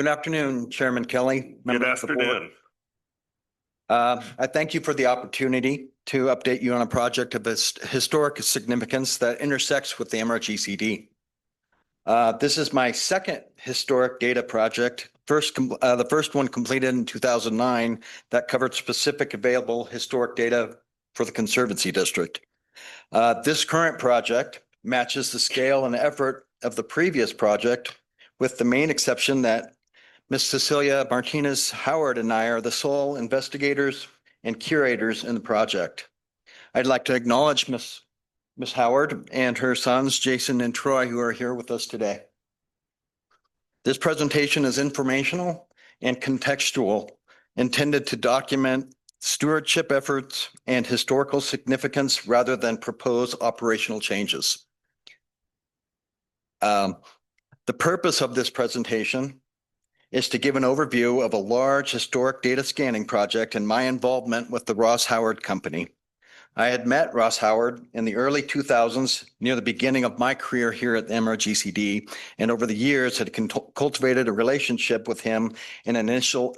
Good afternoon, Chairman Kelly. Good members of the board. afternoon. I thank you for the opportunity to update you on a project of historic significance that intersects with the MRGCD. This is my second historic data project. The first one completed in 2009 that covered specific available historic data for the Conservancy District. This current project matches the scale and effort of the previous project, with the main exception that Ms. Cecilia Martinez Howard and I are the sole investigators and curators in the project. I'd like to acknowledge Ms. Howard and her sons, Jason and Troy, who are here with us today. This presentation is informational and contextual, intended to document stewardship efforts and historical significance rather than propose operational changes. The purpose of this presentation is to give an overview of a large historic data scanning project and my involvement with the Ross Howard Company. I had met Ross Howard in the early 2000s, near the beginning of my career here at the MRGCD, and over the years had cultivated a relationship with him and an initial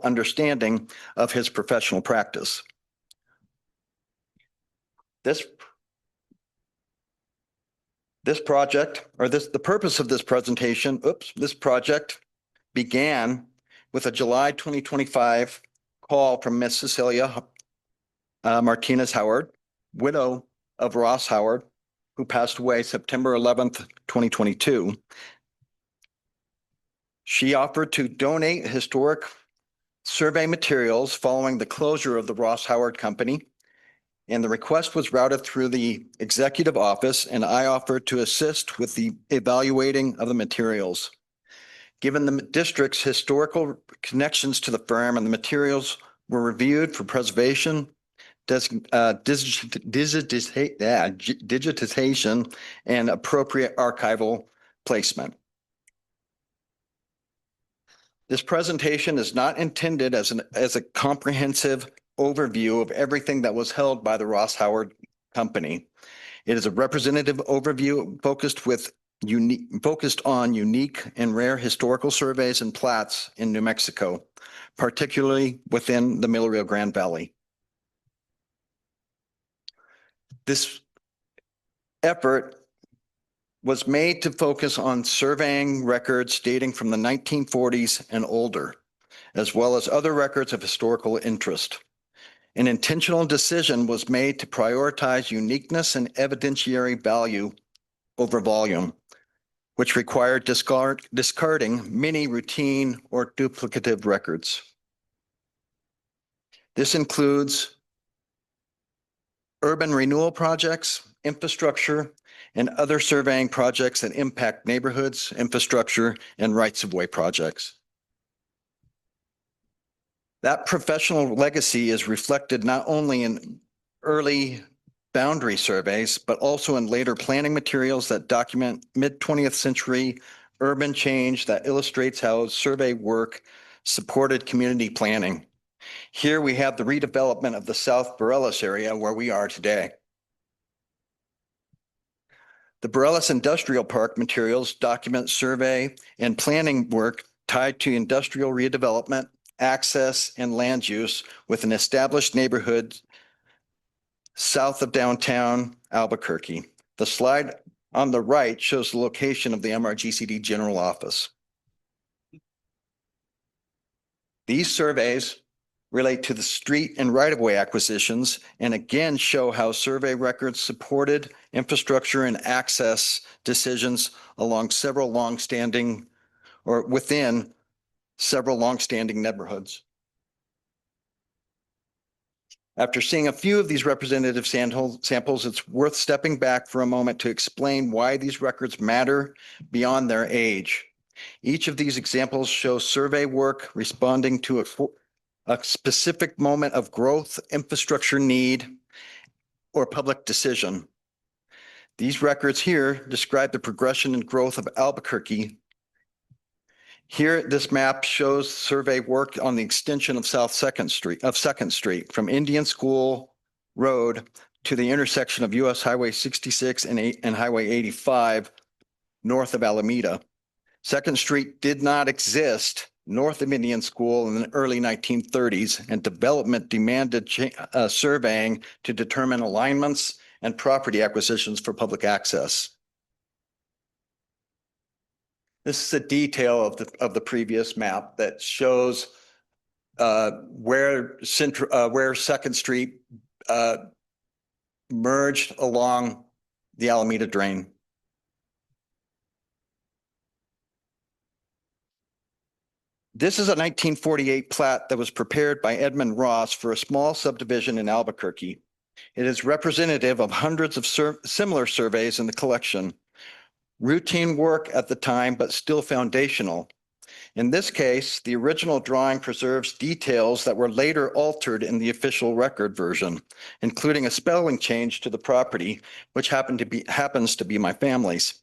understanding of his professional practice. The purpose of this presentation, this project began with a July 2025 call from Miss Cecilia Martinez Howard, widow of Ross Howard, who passed away September 11th, 2022. She offered to donate historic survey materials following the closure of the Ross Howard Company, and the request was routed through the executive office, and I offered to assist with the evaluating of the materials. Given the district's historical connections to the firm, and the materials were reviewed for preservation, digitization, and appropriate archival placement. This presentation is not intended as a comprehensive overview of everything that was held by the Ross Howard Company. It is a representative overview focused on unique and rare historical surveys and plats in New Mexico, particularly within the Middle Rio Grande Valley. This effort was made to focus on surveying records dating from the 1940s and older, as well as other records of historical interest. An intentional decision was made to prioritize uniqueness and evidentiary value over volume, which required discarding many routine or duplicative records. This includes urban renewal projects, infrastructure, and other surveying projects that impact neighborhoods, infrastructure, and rights-of-way projects. That professional legacy is reflected not only in early boundary surveys, but also in later planning materials that document mid-20th century urban change that illustrates how survey work supported community planning. Here we have the redevelopment of the South Borealis area where we are today. The Borealis Industrial Park materials document survey and planning work tied to industrial redevelopment, access, and land use with an established neighborhood south of downtown Albuquerque. The slide on the right shows the location of the MRGCD General Office. These surveys relate to the street and right-of-way acquisitions, and again show how survey records supported infrastructure and access decisions along several longstanding or within several longstanding neighborhoods. After seeing a few of these representative samples, it's worth stepping back for a moment to explain why these records matter beyond their age. Each of these examples shows survey work responding to a specific moment of growth, infrastructure need, or public decision. These records here describe the progression and growth of Albuquerque. Here, this map shows survey work on the extension of Second Street from Indian School Road to the intersection of US Highway 66 and Highway 85 north of Alameda. Second Street did not exist north of Indian School in the early 1930s, and development demanded surveying to determine alignments and property acquisitions for public access. This is a detail of the previous map that shows where Second Street merged along the Alameda Drain. This is a 1948 plat that was prepared by Edmund Ross for a small subdivision in Albuquerque. It is representative of hundreds of similar surveys in the collection. Routine work at the time, but still foundational. In this case, the original drawing preserves details that were later altered in the official record version, including a spelling change to the property, which happens to be my family's.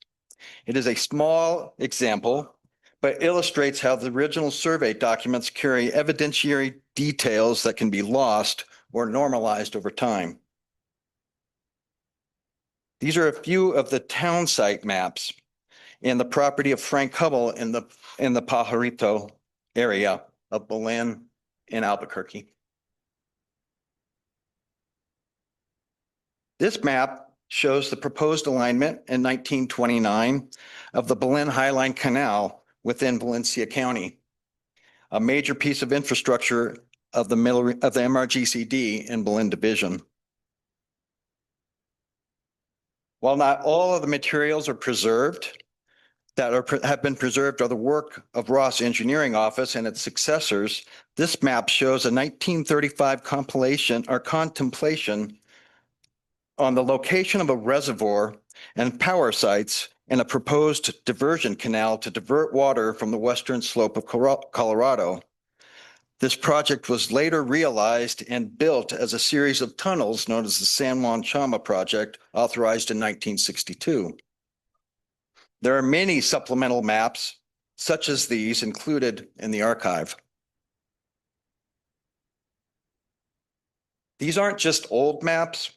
It is a small example, but illustrates how the original survey documents carry evidentiary details that can be lost or normalized over time. These are a few of the town site maps in the property of Frank Hubble in the Pajarito area of Belen in Albuquerque. This map shows the proposed alignment in 1929 of the Belen Highline Canal within Valencia County, a major piece of infrastructure of the MRGCD in Belen Division. While not all of the materials are preserved, have been preserved are the work of Ross Engineering Office and its successors, this map shows a 1935 compilation or contemplation on the location of a reservoir and power sites and a proposed diversion canal to divert water from the western slope of Colorado. This project was later realized and built as a series of tunnels known as the San Juan Chama Project, authorized in 1962. There are many supplemental maps, such as these, included in the archive. These aren't just old maps.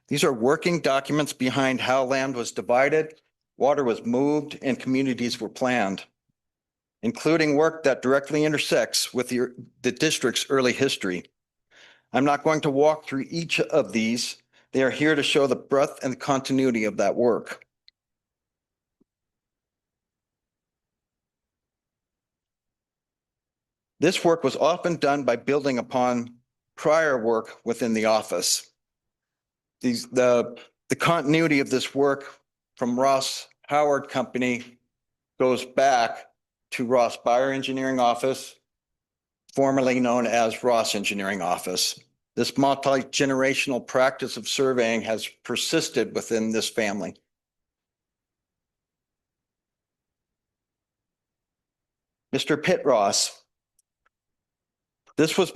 These are working documents behind how land was divided, water was moved, and communities were planned, including work that directly intersects with the district's early history. I'm not going to walk through each of these. They are here to show the breadth and the continuity of that work. This work was often done by building upon prior work within the office. The continuity of this work from Ross Howard Company goes back to Ross Bayer Engineering Office, formerly known as Ross Engineering Office. This multi-generational practice of surveying has persisted within this family. Mr. Pitt Ross. This was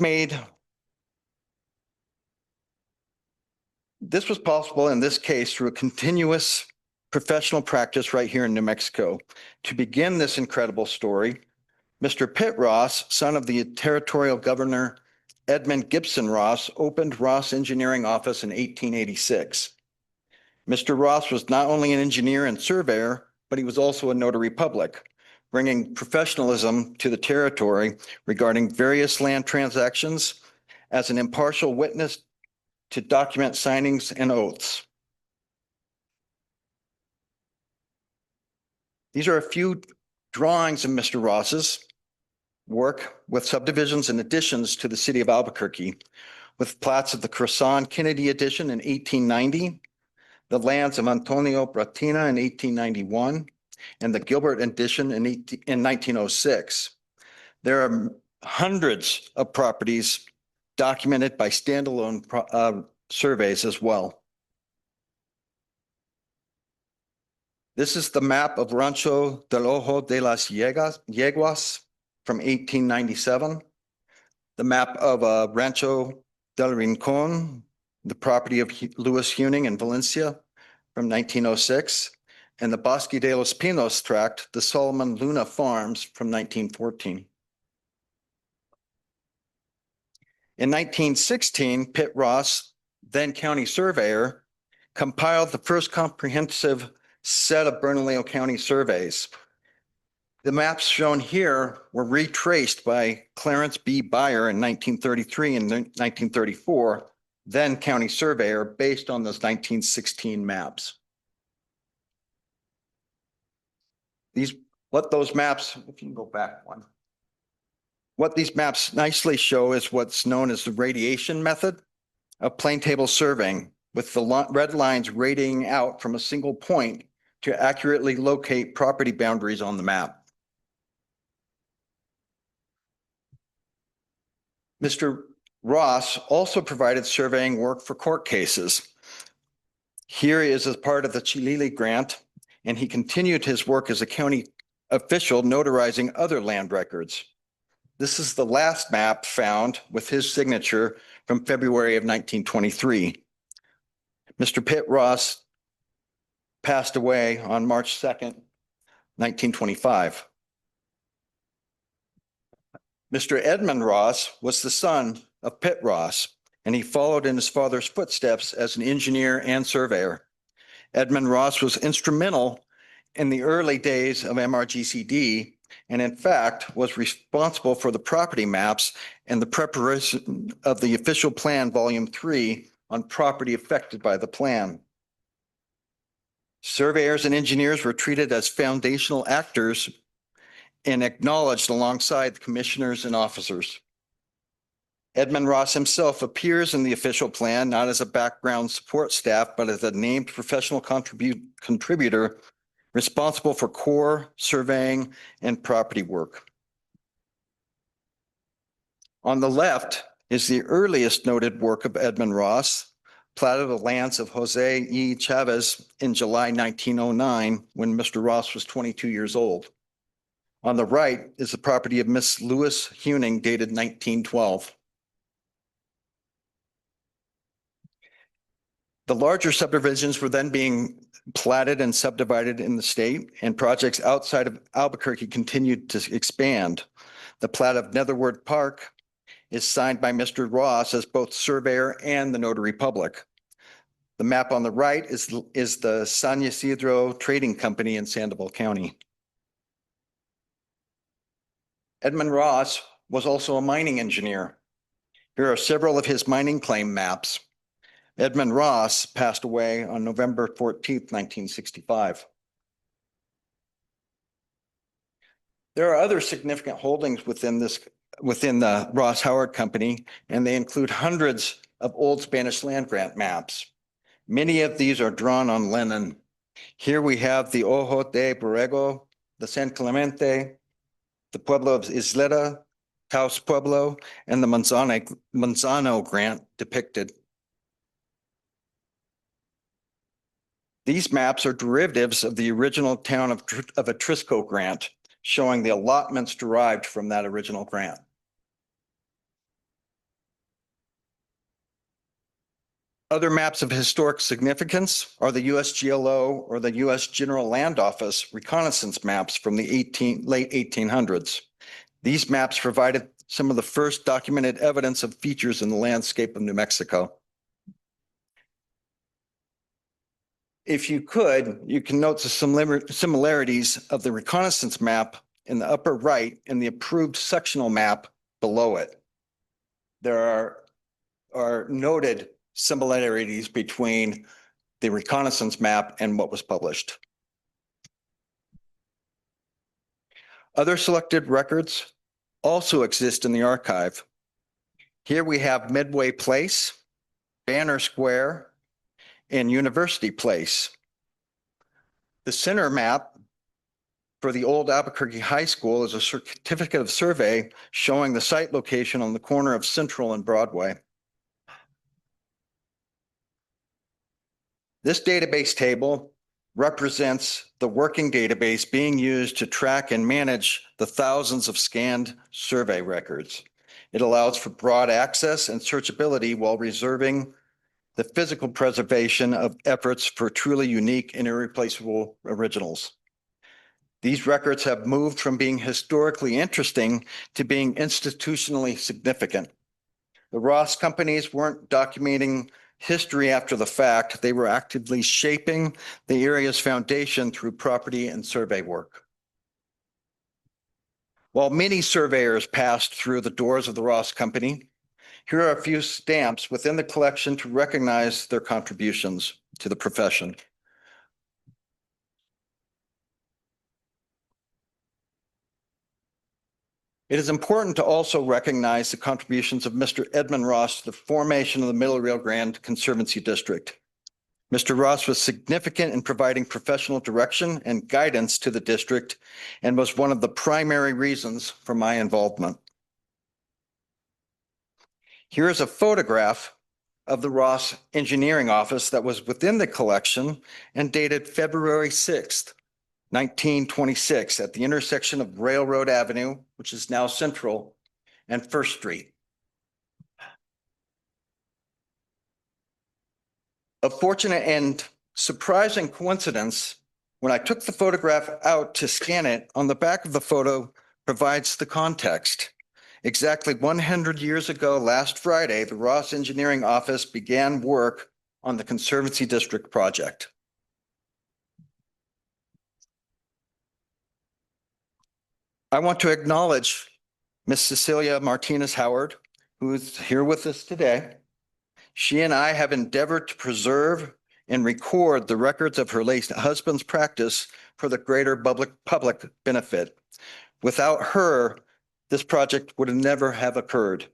possible in this case through a continuous professional practice right here in New Mexico. To begin this incredible story, Mr. Pitt Ross, son of the territorial governor Edmund Gibson Ross, opened Ross Engineering Office in 1886. Mr. Ross was not only an engineer and surveyor, but he was also a notary public, bringing professionalism to the territory regarding various land transactions as an impartial witness to document signings and oaths. These are a few drawings of Mr. Ross's work with subdivisions and additions to the city of Albuquerque, with plats of the Crossan Kennedy Edition in 1890, the lands of Antonio Bratina in 1891, and the Gilbert Edition in 1906. There are hundreds of properties documented by standalone surveys as well. This is the map of Rancho del Ojo de las Yeguas from 1897, the map of Rancho del Rincon, the property of Louis Huning in Valencia from 1906, and the Bosque de los Pinos tract, the Solomon Luna Farms from 1914. In 1916, Pitt Ross, then county surveyor, compiled the first comprehensive set of Bernalillo County surveys. The maps shown here were retraced by Clarence B. Beyer in 1933 and 1934, then county surveyor, based on those 1916 maps. What those maps, if you can go back one. What these maps nicely show is what's known as the radiation method of plane table surveying, with the red lines radiating out from a single point to accurately locate property boundaries on the map. Mr. Ross also provided surveying work for court cases. Here he is as part of the Chilili grant, and he continued his work as a county official notarizing other land records. This is the last map found with his signature from February of 1923. Mr. Pitt Ross passed away on March 2nd, 1925. Mr. Edmund Ross was the son of Pitt Ross, and he followed in his father's footsteps as an engineer and surveyor. Edmund Ross was instrumental in the early days of MRGCD, and in fact was responsible for the property maps and the preparation of the official plan, Volume 3, on property affected by the plan. Surveyors and engineers were treated as foundational actors and acknowledged alongside the commissioners and officers. Edmund Ross himself appears in the official plan, not as a background support staff, but as a named professional contributor responsible for core surveying and property work. On the left is the earliest noted work of Edmund Ross, plat of the lands of Jose E. Chavez in July 1909, when Mr. Ross was 22 years old. On the right is the property of Miss Lewis Huning, dated 1912. The larger subdivisions were then being platted and subdivided in the state, and projects outside of Albuquerque continued to expand. The plat of Netherwood Park is signed by Mr. Ross as both surveyor and the notary public. The map on the right is the San Ysidro Trading Company in Sandoval County. Edmund Ross was also a mining engineer. Here are several of his mining claim maps. Edmund Ross passed away on November 14th, 1965. There are other significant holdings within the Ross Howard Company, and they include hundreds of old Spanish land grant maps. Many of these are drawn on linen. Here we have the Ojo de Borrego, the San Clemente, the Pueblo of Isleta, Taos Pueblo, and the Manzano grant depicted. These maps are derivatives of the original town of Atrisco grant, showing the allotments derived from that original grant. Other maps of historic significance are the USGLO or the U.S. General Land Office reconnaissance maps from the late 1800s. These maps provided some of the first documented evidence of features in the landscape of New Mexico. If you could, you can note the similarities of the reconnaissance map in the upper right and the approved sectional map below it. There are noted similarities between the reconnaissance map and what was published. Other selected records also exist in the archive. Here we have Midway Place, Banner Square, and University Place. The center map for the old Albuquerque High School is a certificate of survey showing the site location on the corner of Central and Broadway. This database table represents the working database being used to track and manage the thousands of scanned survey records. It allows for broad access and searchability while reserving the physical preservation of efforts for truly unique and irreplaceable originals. These records have moved from being historically interesting to being institutionally significant. The Ross companies weren't documenting history after the fact. They were actively shaping the area's foundation through property and survey work. While many surveyors passed through the doors of the Ross Company, here are a few stamps within the collection to recognize their contributions to the profession. It is important to also recognize the contributions of Mr. Edmund Ross to the formation of the Middle Rio Grande Conservancy District. Mr. Ross was significant in providing professional direction and guidance to the district and was one of the primary reasons for my involvement. Here is a photograph of the Ross Engineering Office that was within the collection and dated February 6th, 1926 at the intersection of Railroad Avenue, which is now Central, and First Street. A fortunate and surprising coincidence, when I took the photograph out to scan it, on the back of the photo provides the context. Exactly 100 years ago, last Friday, the Ross Engineering Office began work on the Conservancy District project. I want to acknowledge Ms. Cecilia Martinez Howard, who is here with us today. She and I have endeavored to preserve and record the records of her late husband's practice for the greater public benefit. Without her, this project would never have occurred.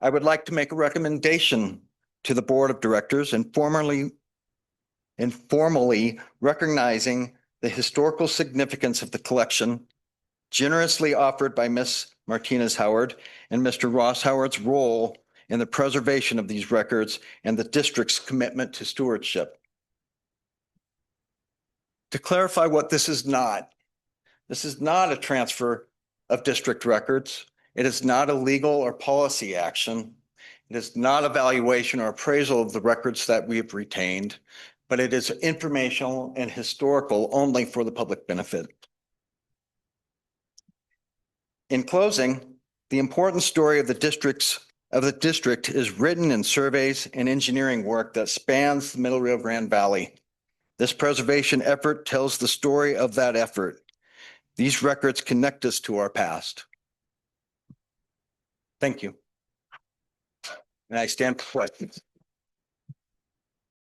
I would like to make a recommendation to the board of directors and formally recognizing the historical significance of the collection generously offered by Ms. Martinez Howard and Mr. Ross Howard's role in the preservation of these records and the district's commitment to stewardship. To clarify what this is not a transfer of district records. It is not a legal or policy action. It is not evaluation or appraisal of the records that we have retained, but it is informational and historical only for the public benefit. In closing, the important story of the district is written in surveys and engineering work that spans the Middle Rio Grande Valley. This preservation effort tells the story of that effort. These records connect us to our past. Thank you. And I stand for questions.